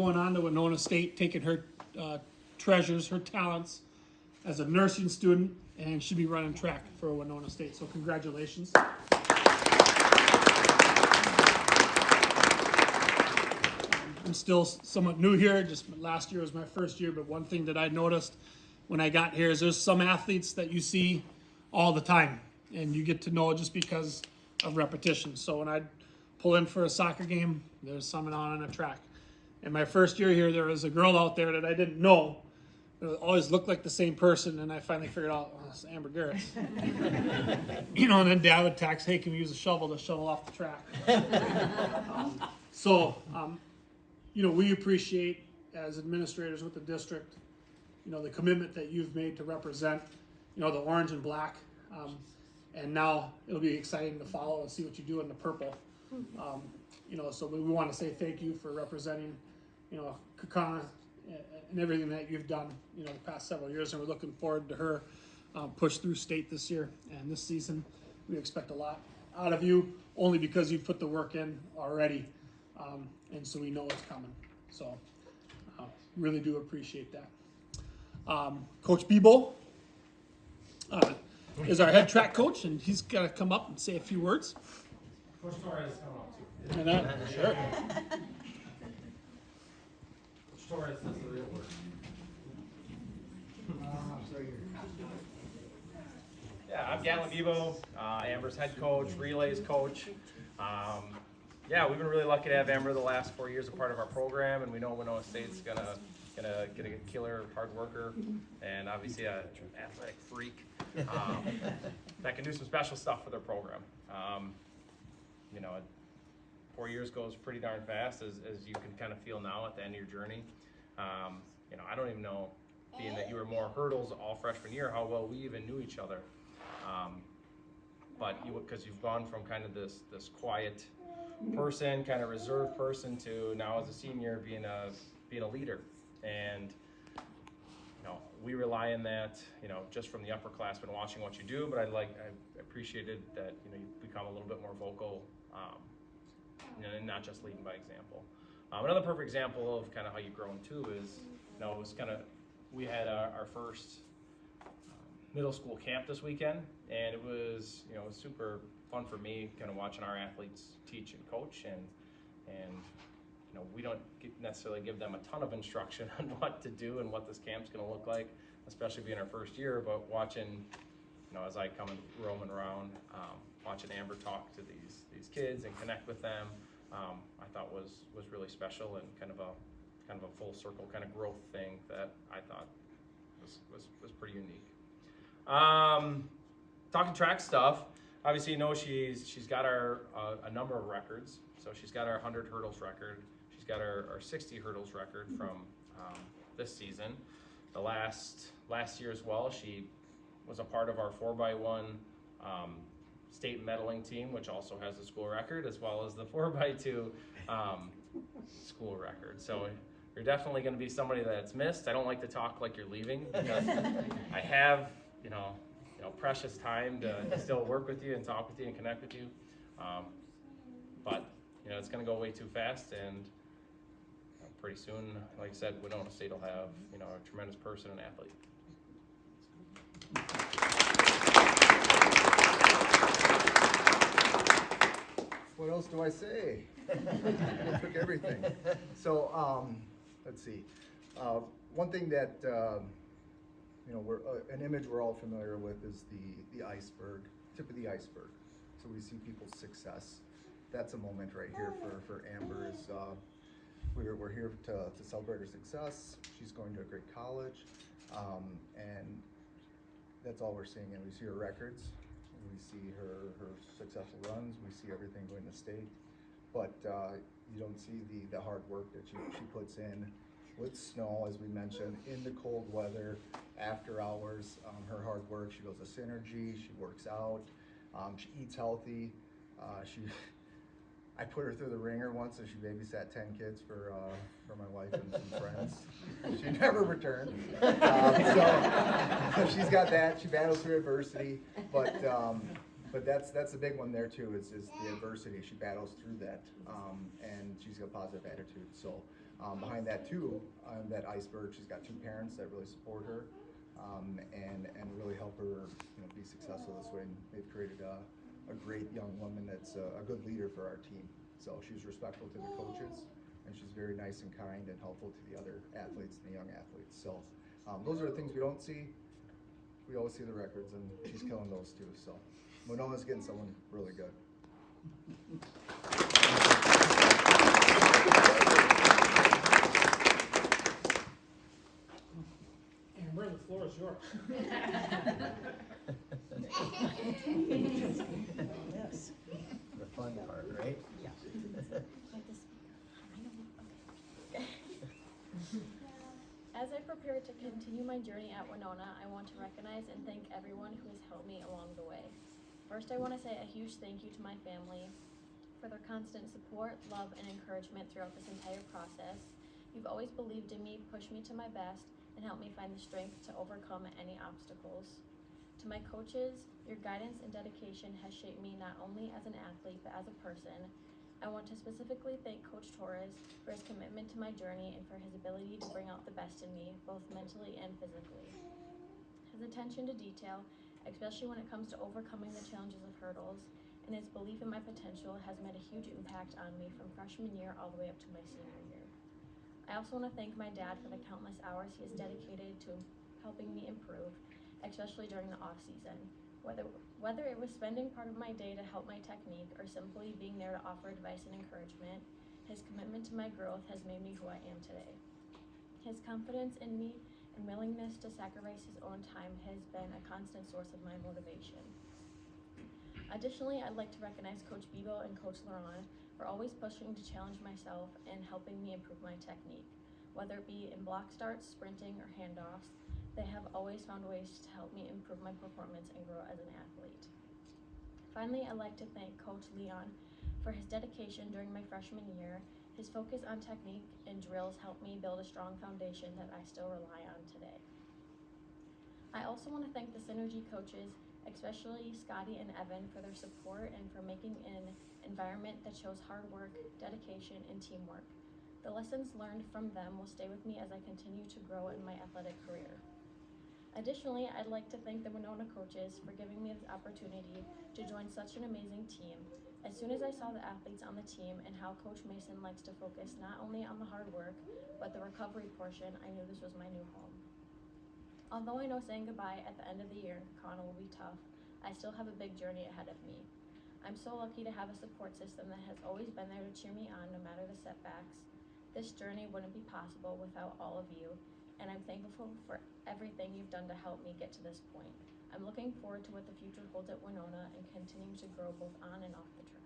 Going on to Winona State, taking her treasures, her talents as a nursing student, and she'll be running track for Winona State. So congratulations. I'm still somewhat new here. Just last year was my first year, but one thing that I noticed when I got here is there's some athletes that you see all the time, and you get to know just because of repetition. So when I pull in for a soccer game, there's someone on a track. In my first year here, there was a girl out there that I didn't know. It always looked like the same person, and I finally figured out, oh, it's Amber Gerrits. And then Dad would text, hey, can we use a shovel to shovel off the track? We appreciate, as administrators with the district, the commitment that you've made to represent, the orange and black. And now it'll be exciting to follow and see what you do in the purple. So we want to say thank you for representing, Kakana and everything that you've done, the past several years. And we're looking forward to her push through state this year and this season. We expect a lot out of you, only because you've put the work in already. And so we know it's coming. So really do appreciate that. Coach Bebo is our head track coach, and he's got to come up and say a few words. Coach Torres coming up too. Sure. Coach Torres says the real word. Yeah, I'm Galen Bebo, Amber's head coach, relays coach. We've been really lucky to have Amber the last 4 years a part of our program, and we know Winona State's gonna get a killer hard worker and obviously an athletic freak that can do some special stuff for their program. 4 years goes pretty darn fast, as you can kind of feel now at the end of your journey. I don't even know, being that you were more hurdles all freshman year, how well we even knew each other. Because you've gone from kind of this quiet person, kind of reserved person, to now as a senior being a leader. And we rely on that, just from the upperclassmen watching what you do. But I appreciated that you've become a little bit more vocal, and not just leading by example. Another perfect example of kind of how you've grown too is, it was we had our first middle school camp this weekend, and it was super fun for me, kind of watching our athletes teach and coach, and we don't necessarily give them a ton of instruction on what to do and what this camp's going to look like, especially being our first year. But watching, as I come and roaming around, watching Amber talk to these kids and connect with them, I thought was really special, and kind of a full circle kind of growth thing that I thought was pretty unique. Talking track stuff, obviously she's got a number of records. So she's got our 100 hurdles record. She's got our 60 hurdles record from this season. The last year as well, she was a part of our 4x1 state medaling team, which also has a school record, as well as the 4x2 school record. So you're definitely going to be somebody that's missed. I don't like to talk like you're leaving, because I have precious time to still work with you and talk with you and connect with you. But it's going to go way too fast, and pretty soon, like I said, Winona State will have a tremendous person and athlete. What else do I say? I took everything. So let's see. One thing that an image we're all familiar with is the iceberg, tip of the iceberg. So we see people's success. That's a moment right here for Amber. We're here to celebrate her success. She's going to a great college, and that's all we're seeing. And we see her records, and we see her successful runs. We see everything going to state, but you don't see the hard work that she puts in with snow, as we mentioned, in the cold weather, after hours. Her hard work. She goes to Synergy. She works out. She eats healthy. I put her through the ringer once, and she babysat 10 kids for my wife and some friends. She never returned. So she's got that. She battles through adversity, but that's the big one there too. Is the adversity. She battles through that, and she's got a positive attitude. So Behind that too, on that iceberg, she's got 2 parents that really support her, and really help her, be successful this way. And they've created a great young woman that's a good leader for our team. So she's respectful to the coaches, and she's very nice and kind and helpful to the other athletes and the young athletes. So those are the things we don't see. We always see the records, and she's killing those too. So Winona's getting someone really good. Amber, the floor is yours. Yes. The fun part, right? Yeah. As I prepare to continue my journey at Winona, I want to recognize and thank everyone who has helped me along the way. First, I want to say a huge thank you to my family for their constant support, love, and encouragement throughout this entire process. You've always believed in me, pushed me to my best, and helped me find the strength to overcome any obstacles. To my coaches, your guidance and dedication has shaped me not only as an athlete, but as a person. I want to specifically thank Coach Torres for his commitment to my journey and for his ability to bring out the best in me, both mentally and physically. His attention to detail, especially when it comes to overcoming the challenges of hurdles, and his belief in my potential has made a huge impact on me from freshman year all the way up to my senior year. I also want to thank my dad for the countless hours he has dedicated to helping me improve, especially during the off season. Whether it was spending part of my day to help my technique or simply being there to offer advice and encouragement, his commitment to my growth has made me who I am today. His confidence in me and willingness to sacrifice his own time has been a constant source of my motivation. Additionally, I'd like to recognize Coach Bebo and Coach Laurent for always pushing to challenge myself and helping me improve my technique. Whether it be in block starts, sprinting, or handoffs, they have always found ways to help me improve my performance and grow as an athlete. Finally, I'd like to thank Coach Leon for his dedication during my freshman year. His focus on technique and drills helped me build a strong foundation that I still rely on today. I also want to thank the Synergy coaches, especially Scotty and Evan, for their support and for making an environment that shows hard work, dedication, and teamwork. The lessons learned from them will stay with me as I continue to grow in my athletic career. Additionally, I'd like to thank the Winona coaches for giving me this opportunity to join such an amazing team. As soon as I saw the athletes on the team and how Coach Mason likes to focus not only on the hard work, but the recovery portion, I knew this was my new home. Although I know saying goodbye at the end of the year in Kakana will be tough, I still have a big journey ahead of me. I'm so lucky to have a support system that has always been there to cheer me on no matter the setbacks. This journey wouldn't be possible without all of you, and I'm thankful for everything you've done to help me get to this point. I'm looking forward to what the future holds at Winona and continuing to grow both on and off the track.